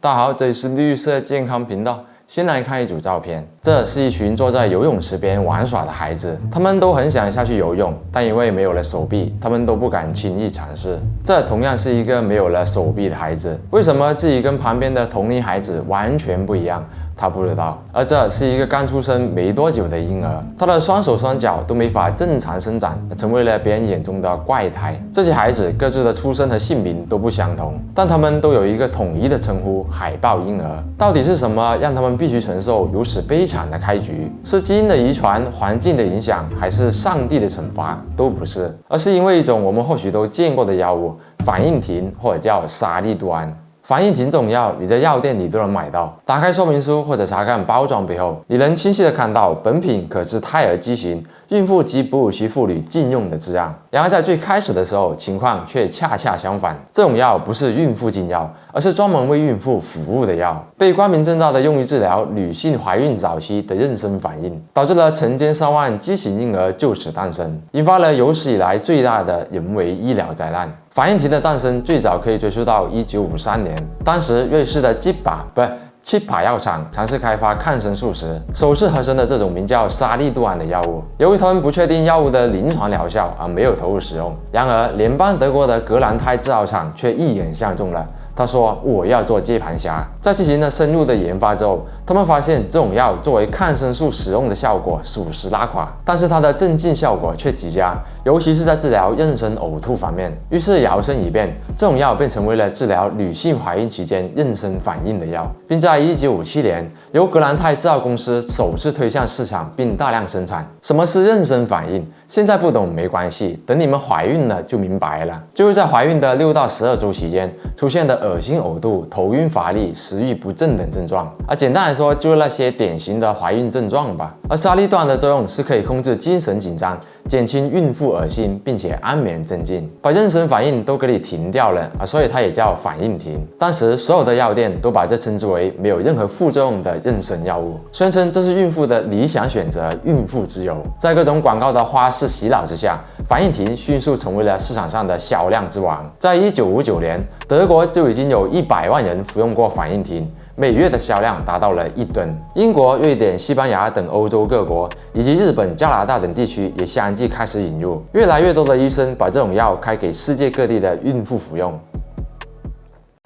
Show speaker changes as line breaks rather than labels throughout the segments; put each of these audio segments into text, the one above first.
大家好，这里是绿色健康频道。先来看一组照片，这是一群坐在游泳池边玩耍的孩子，他们都很想下去游泳，但因为没有了手臂，他们都不敢轻易尝试。这同样是一个没有了手臂的孩子，为什么自己跟旁边的同龄孩子完全不一样？他不知道。而这是一个刚出生没多久的婴儿，他的双手双脚都没法正常伸展，成为了别人眼中的怪胎。这些孩子各自的出生和姓名都不相同，但他们都有一个统一的称呼——海豹婴儿。到底是什么让他们必须承受如此悲惨的开局？是基因的遗传、环境的影响，还是上帝的惩罚？都不是，而是因为一种我们或许都见过的药物——反应停，或者叫沙利度胺。反应停这种药，你在药店里都能买到。打开说明书或者查看包装背后，你能清晰地看到本品可是胎儿畸形、孕妇及哺乳期妇女禁用的字样。然而在最开始的时候，情况却恰恰相反。这种药不是孕妇禁药，而是专门为孕妇服务的药，被光明正大的用于治疗女性怀孕早期的妊娠反应，导致了成千上万畸形婴儿就此诞生，引发了有史以来最大的人为医疗灾难。反应停的诞生最早可以追溯到1953年，当时瑞士的七把药厂尝试开发抗生素时，首次合成的这种名叫沙利度胺的药物。由于他们不确定药物的临床疗效而没有投入使用。然而，联邦德国的格兰泰制药厂却一眼相中了。他说：“我要做接盘侠。”在进行了深入的研发之后，他们发现这种药作为抗生素使用的效果属实拉垮，但是它的镇静效果却极佳，尤其是在治疗妊娠呕吐方面。于是摇身一变，这种药便成为了治疗女性怀孕期间妊娠反应的药，并在1957年由格兰泰制药公司首次推向市场并大量生产。什么是妊娠反应？现在不懂没关系，等你们怀孕了就明白了。就是在怀孕的6到12周期间出现的恶心、呕吐、头晕、乏力、食欲不振等症状。简单来说，就是那些典型的怀孕症状吧。而沙利度胺的作用是可以控制精神紧张，减轻孕妇恶心，并且安眠镇静，把妊娠反应都给你停掉了所以它也叫反应停。当时所有的药店都把这称之为没有任何副作用的妊娠药物，宣称这是孕妇的理想选择，孕妇之友。在各种广告的花式洗脑之下，反应停迅速成为了市场上的销量之王。在1959年，德国就已经有100万人服用过反应停，每月的销量达到了1吨。英国、瑞典、西班牙等欧洲各国，以及日本、加拿大等地区也相继开始引入。越来越多的医生把这种药开给世界各地的孕妇服用。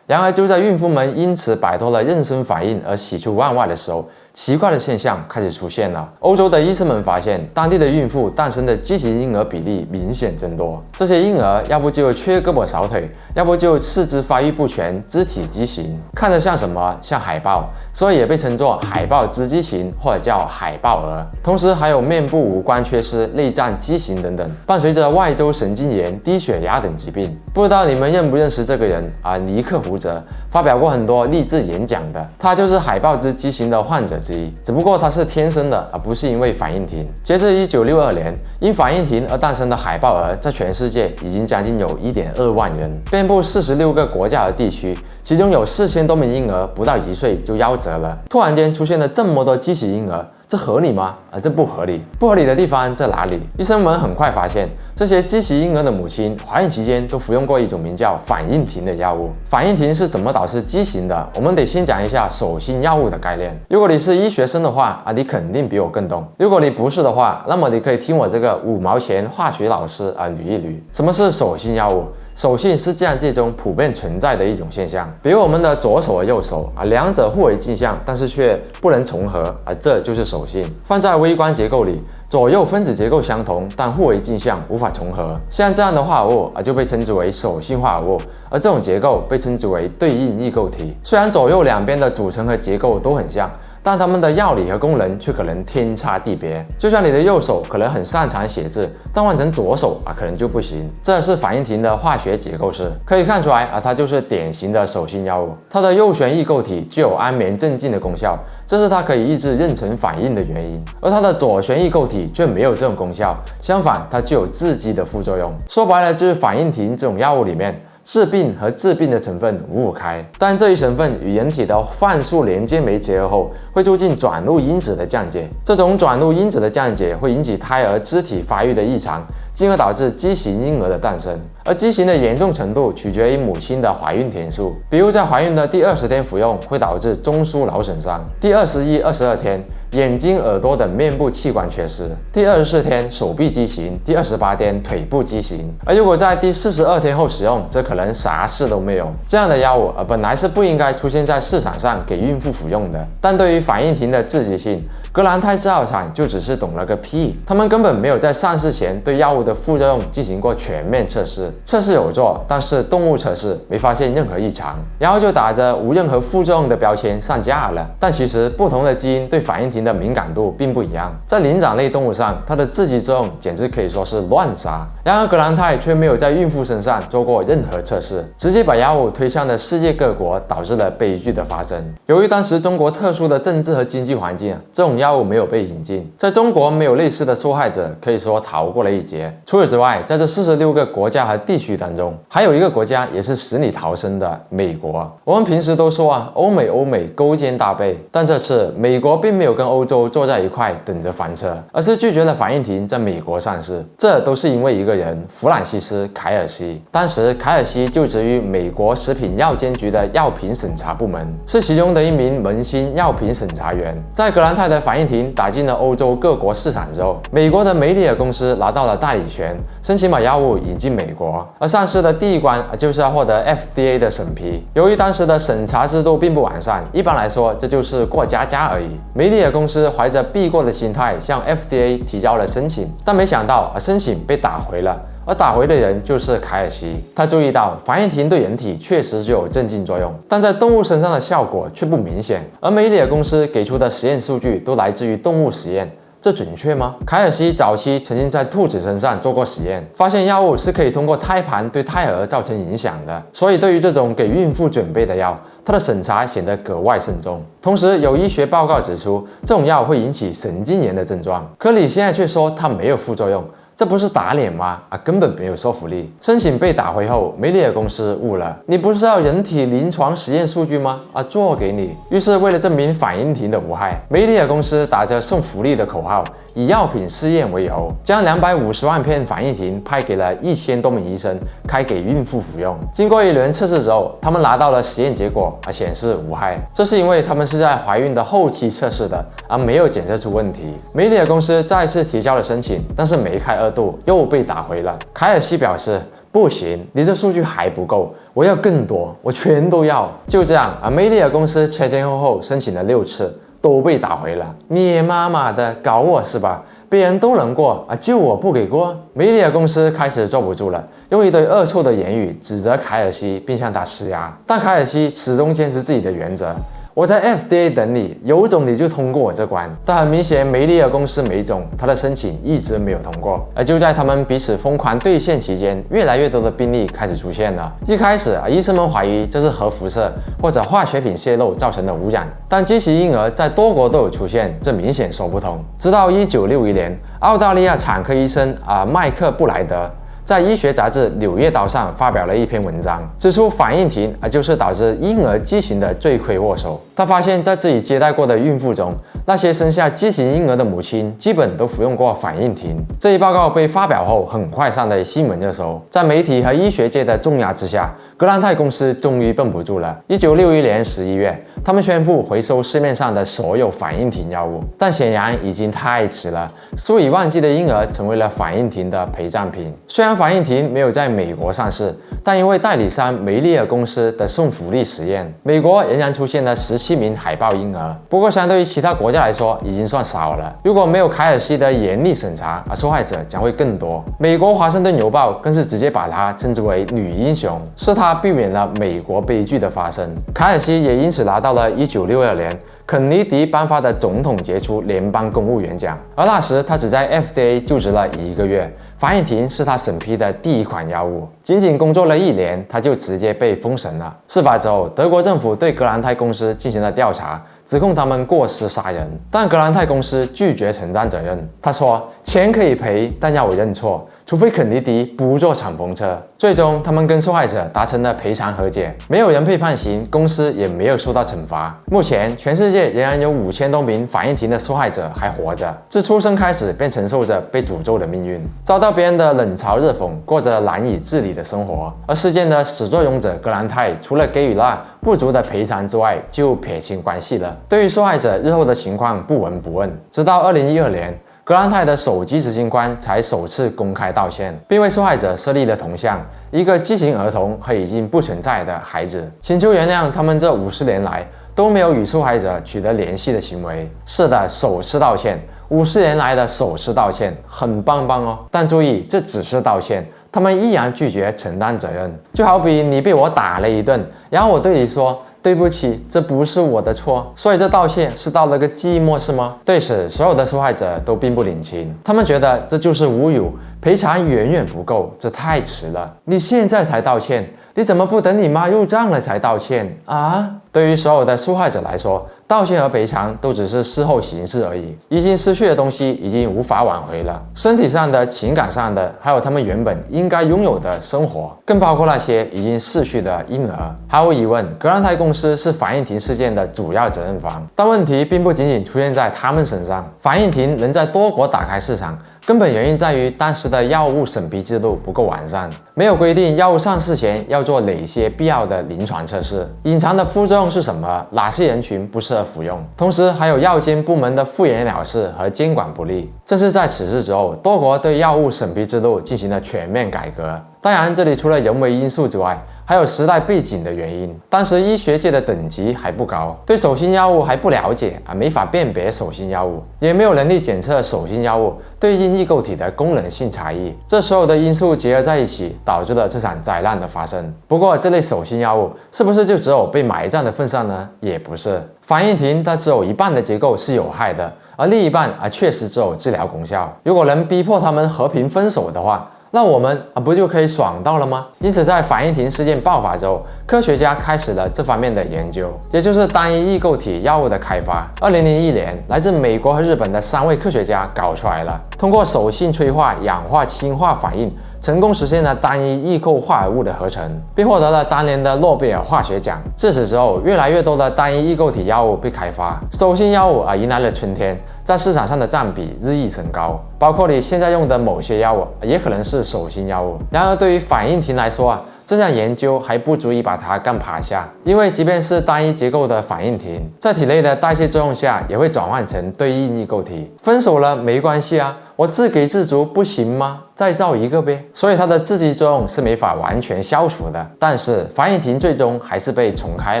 然而，就在孕妇们因此摆脱了妊娠反应而喜出望外的时候，奇怪的现象开始出现了。欧洲的医生们发现，当地的孕妇诞生的畸形婴儿比例明显增多。这些婴儿要不就缺胳膊少腿，要不就四肢发育不全，肢体畸形，看着像什么？像海豹，所以也被称作海豹肢畸形或者叫海豹儿。同时还有面部五官缺失、内脏畸形等等，伴随着外周神经炎、低血压等疾病。不知道你们认不认识这个人尼克胡泽，发表过很多励志演讲的，他就是海豹肢畸形的患者之一，只不过他是天生的，而不是因为反应停。截至1962年，因反应停而诞生的海豹儿在全世界已经将近有1.2万人，遍布46个国家和地区，其中有4000多名婴儿不到1岁就夭折了。突然间出现了这么多畸形婴儿，这合理吗？这不合理。不合理的地方在哪里？医生们很快发现，这些畸形婴儿的母亲怀孕期间都服用过一种名叫反应停的药物。反应停是怎么导致畸形的？我们得先讲一下手性药物的概念。如果你是医学生的话你肯定比我更懂。如果你不是的话，那么你可以听我这个5毛钱化学老师捋一捋。什么是手性药物？手性是自然界中普遍存在的一种现象，比如我们的左手和右手两者互为镜像，但是却不能重合这就是手性。放在微观结构里，左右分子结构相同，但互为镜像，无法重合。像这样的化合物就被称之为手性化合物，而这种结构被称之为对应异构体。虽然左右两边的组成和结构都很像，但它们的药理和功能却可能天差地别。就像你的右手可能很擅长写字，但换成左手可能就不行。这是反应停的化学结构式，可以看出来它就是典型的手性药物。它的右旋异构体具有安眠镇静的功效，这是它可以抑制妊娠反应的原因。而它的左旋异构体却没有这种功效，相反，它具有致激的副作用。说白了，就是反应停这种药物里面治病和治病的成分五五开，但这一成分与人体的泛素连接酶结合后，会促进转录因子的降解。这种转录因子的降解会引起胎儿肢体发育的异常，进而导致畸形婴儿的诞生。而畸形的严重程度取决于母亲的怀孕天数，比如在怀孕的第20天服用会导致中枢脑损伤，第21、22天眼睛、耳朵等面部器官缺失，第24天手臂畸形，第28天腿部畸形。而如果在第42天后使用，则可能啥事都没有。这样的药物本来是不应该出现在市场上给孕妇服用的。但对于反应停的致激性，格兰泰制药厂就只是懂了个屁，他们根本没有在上市前对药物的副作用进行过全面测试。测试有做，但是动物测试没发现任何异常，然后就打着无任何副作用的标签上架了。但其实不同的基因对反应停的敏感度并不一样，在灵长类动物上，它的致激作用简直可以说是乱杀。然而格兰泰却没有在孕妇身上做过任何测试，直接把药物推向了世界各国，导致了悲剧的发生。由于当时中国特殊的政治和经济环境，这种药物没有被引进，在中国没有类似的受害者，可以说逃过了一劫。除此之外，在这46个国家和地区当中，还有一个国家也是死里逃生的美国。我们平时都说欧美勾肩搭背，但这次美国并没有跟欧洲坐在一块等着翻车，而是拒绝了反应停在美国上市。这都是因为一个人，弗朗西斯·凯尔西。当时凯尔西就职于美国食品药监局的药品审查部门，是其中的一名门新药品审查员。在格兰泰的反应停打进了欧洲各国市场之后，美国的梅里尔公司拿到了代理权，申请把药物引进美国。而上市的第一关就是要获得 FDA 的审批。由于当时的审查制度并不完善，一般来说这就是过家家而已。梅里尔公司怀着避过的心态向 FDA 提交了申请，但没想到申请被打回了。而打回的人就是凯尔西，他注意到反应停对人体确实具有镇静作用，但在动物身上的效果却不明显。而梅里尔公司给出的实验数据都来自于动物实验，这准确吗？凯尔西早期曾经在兔子身上做过实验，发现药物是可以通过胎盘对胎儿造成影响的，所以对于这种给孕妇准备的药，它的审查显得格外慎重。同时，有医学报告指出，这种药会引起神经炎的症状，可你现在却说它没有副作用。这不是打脸吗？根本没有说服力。申请被打回后，梅里尔公司悟了，你不是要人体临床实验数据吗？做给你。于是为了证明反应停的无害，梅里尔公司打着送福利的口号，以药品试验为由，将250万片反应停派给了1000多名医生，开给孕妇服用。经过一轮测试之后，他们拿到了实验结果，显示无害。这是因为他们是在怀孕的后期测试的，没有检测出问题。梅里尔公司再次提交了申请，但是梅开二度，又被打回了。凯尔西表示，不行，你这数据还不够，我要更多，我全都要。就这样梅里尔公司前后申请了6次，都被打回了。你妈妈的，搞我是吧？别人都能过就我不给过。梅里尔公司开始坐不住了，用一堆恶臭的言语指责凯尔西，并向他施压。但凯尔西始终坚持自己的原则，我在 FDA 等你，有种你就通过我这关。但很明显，梅里尔公司没种，他的申请一直没有通过。而就在他们彼此疯狂对线期间，越来越多的病例开始出现了。一开始医生们怀疑这是核辐射或者化学品泄漏造成的污染，但畸形婴儿在多国都有出现，这明显说不通。直到1961年，澳大利亚产科医生麦克布莱德在医学杂志《柳叶刀》上发表了一篇文章，指出反应停就是导致婴儿畸形的罪魁祸首。他发现，在自己接待过的孕妇中，那些生下畸形婴儿的母亲基本都服用过反应停。这一报告被发表后，很快上了新闻热搜。在媒体和医学界的重压之下，格兰泰公司终于绷不住了。1961年11月，他们宣布回收市面上的所有反应停药物，但显然已经太迟了。数以万计的婴儿成为了反应停的陪葬品。虽然反应停没有在美国上市，但因为代理商梅里尔公司的送福利实验，美国仍然出现了17名海豹婴儿。不过相对于其他国家来说，已经算少了。如果没有凯尔西的严厉审查，受害者将会更多。美国华盛顿邮报更是直接把她称之为女英雄，是她避免了美国悲剧的发生。凯尔西也因此拿到了1962年肯尼迪颁发的总统杰出联邦公务员奖，而那时他只在 FDA 就职了1个月。反应停是他审批的第一款药物。仅仅工作了1年，他就直接被封神了。事发之后，德国政府对格兰泰公司进行了调查，指控他们过失杀人，但格兰泰公司拒绝承担责任。他说：“钱可以赔，但要我认错，除非肯尼迪不做敞篷车。”最终，他们跟受害者达成了赔偿和解，没有人被判刑，公司也没有受到惩罚。目前，全世界仍然有5000多名反应庭的受害者还活着，自出生开始便承受着被诅咒的命运，遭到别人的冷嘲热讽，过着难以自理的生活。而事件的始作俑者格兰泰，除了给予了不足的赔偿之外，就撇清关系了。对于受害者日后的情况不闻不问，直到2012年。格兰泰的首席执行官才首次公开道歉，并为受害者设立了铜像，一个畸形儿童和已经不存在的孩子，请求原谅他们这50年来都没有与受害者取得联系的行为。是的，首次道歉，50年来的首次道歉，很棒棒哦。但注意，这只是道歉，他们依然拒绝承担责任。就好比你被我打了一顿，然后我对你说：“对不起，这不是我的错。”所以这道歉是道了个寂寞是吗？对此，所有的受害者都并不领情，他们觉得这就是侮辱，赔偿远远不够，这太迟了。你现在才道歉，你怎么不等你妈入账了才道歉啊？对于所有的受害者来说，道歉和赔偿都只是事后形式而已，已经失去的东西已经无法挽回了，身体上的、情感上的，还有他们原本应该拥有的生活，更包括那些已经逝去的婴儿。毫无疑问，格兰泰公司是反应庭事件的主要责任方，但问题并不仅仅出现在他们身上。反应庭能在多国打开市场，根本原因在于当时的药物审批制度不够完善，没有规定药物上市前要做哪些必要的临床测试，隐藏的副作用是什么，哪些人群不适合服用，同时还有药监部门的敷衍了事和监管不力。正是在此事之后，多国对药物审批制度进行了全面改革。当然，这里除了人为因素之外，还有时代背景的原因。当时医学界的等级还不高，对手性药物还不了解没法辨别手性药物，也没有能力检测手性药物对应异构体的功能性差异。这所有的因素结合在一起，导致了这场灾难的发生。不过，这类手性药物是不是就只有被埋葬的份上呢？也不是。反应庭它只有一半的结构是有害的，而另一半确实只有治疗功效。如果能逼迫他们和平分手的话，那我们不就可以爽到了吗？因此，在反应庭事件爆发之后，科学家开始了这方面的研究，也就是单一异构体药物的开发。2001年，来自美国和日本的3位科学家搞出来了，通过手性催化氧化氢化反应，成功实现了单一异构化合物的合成，并获得了当年的诺贝尔化学奖。自此之后，越来越多的单一异构体药物被开发，手性药物迎来了春天。在市场上的占比日益升高，包括你现在用的某些药物，也可能是手性药物。然而，对于反应庭来说这项研究还不足以把它干趴下，因为即便是单一结构的反应庭，在体内的代谢作用下，也会转换成对应异构体。分手了没关系啊，我自给自足不行吗？再造一个呗。所以它的制剂作用是没法完全消除的。但是反应庭最终还是被重开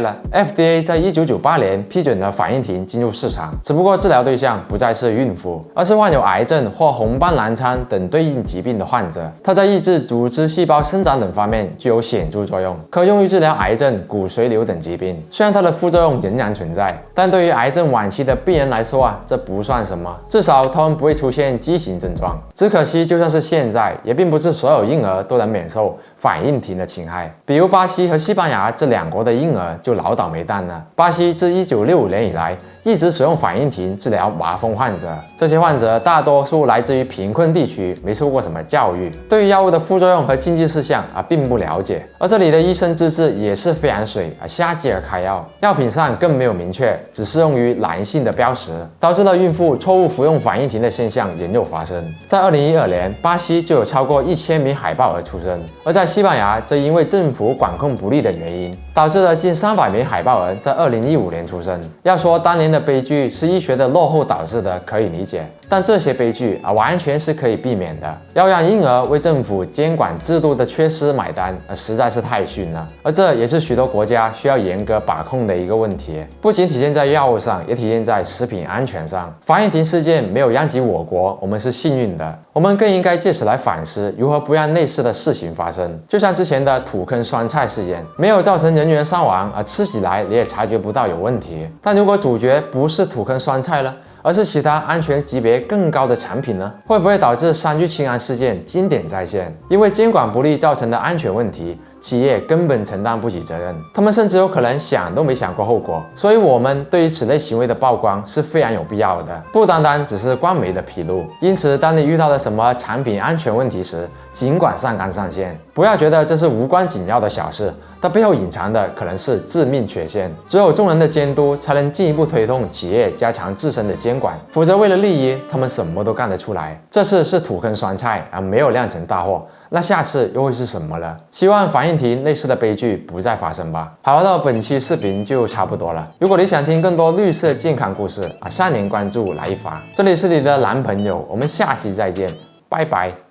了。FDA 在1998年批准了反应庭进入市场，只不过治疗对象不再是孕妇，而是患有癌症或红斑狼疮等对应疾病的患者。它在抑制组织细胞生长等方面具有显著作用，可用于治疗癌症、骨髓瘤等疾病。虽然它的副作用仍然存在，但对于癌症晚期的病人来说这不算什么，至少他们不会出现畸形症状。只可惜，就算是现在，也并不是所有婴儿都能免受反应庭的侵害。比如巴西和西班牙这2国的婴儿就老倒霉蛋了。巴西自1965年以来一直使用反应庭治疗麻风患者，这些患者大多数来自于贫困地区，没受过什么教育，对于药物的副作用和禁忌事项并不了解。而这里的医生资质也是非常水瞎鸡儿开药，药品上更没有明确只适用于男性的标识，导致了孕妇错误服用反应庭的现象仍有发生。在2012年，巴西就有超过1000名海豹儿出生，而在西班牙则因为政府管控不力的原因，导致了近300名海豹儿在2015年出生。要说当年的悲剧是医学的落后导致的，可以理解，但这些悲剧完全是可以避免的。要让婴儿为政府监管制度的缺失买单实在是太逊了。而这也是许多国家需要严格把控的一个问题，不仅体现在药物上，也体现在食品安全上。反应庭事件没有殃及我国，我们是幸运的，我们更应该借此来反思如何不让类似的事情发生。就像之前的土坑酸菜事件，没有造成人员伤亡吃起来你也察觉不到有问题。但如果主角不是土坑酸菜了，而是其他安全级别更高的产品呢？会不会导致3聚氰胺事件经典再现？因为监管不力造成的安全问题，企业根本承担不起责任，他们甚至有可能想都没想过后果。所以，我们对于此类行为的曝光是非常有必要的，不单单只是官媒的披露。因此，当你遇到了什么产品安全问题时，尽管上纲上线，不要觉得这是无关紧要的小事，它背后隐藏的可能是致命缺陷。只有众人的监督，才能进一步推动企业加强自身的监管，否则为了利益，他们什么都干得出来。这次是土坑酸菜而没有酿成大祸，那下次又会是什么呢？希望反应亭类似的悲剧不再发生吧。好了，本期视频就差不多了。如果你想听更多绿色健康故事啊，3连关注来一发。这里是你的男朋友，我们下期再见，拜拜。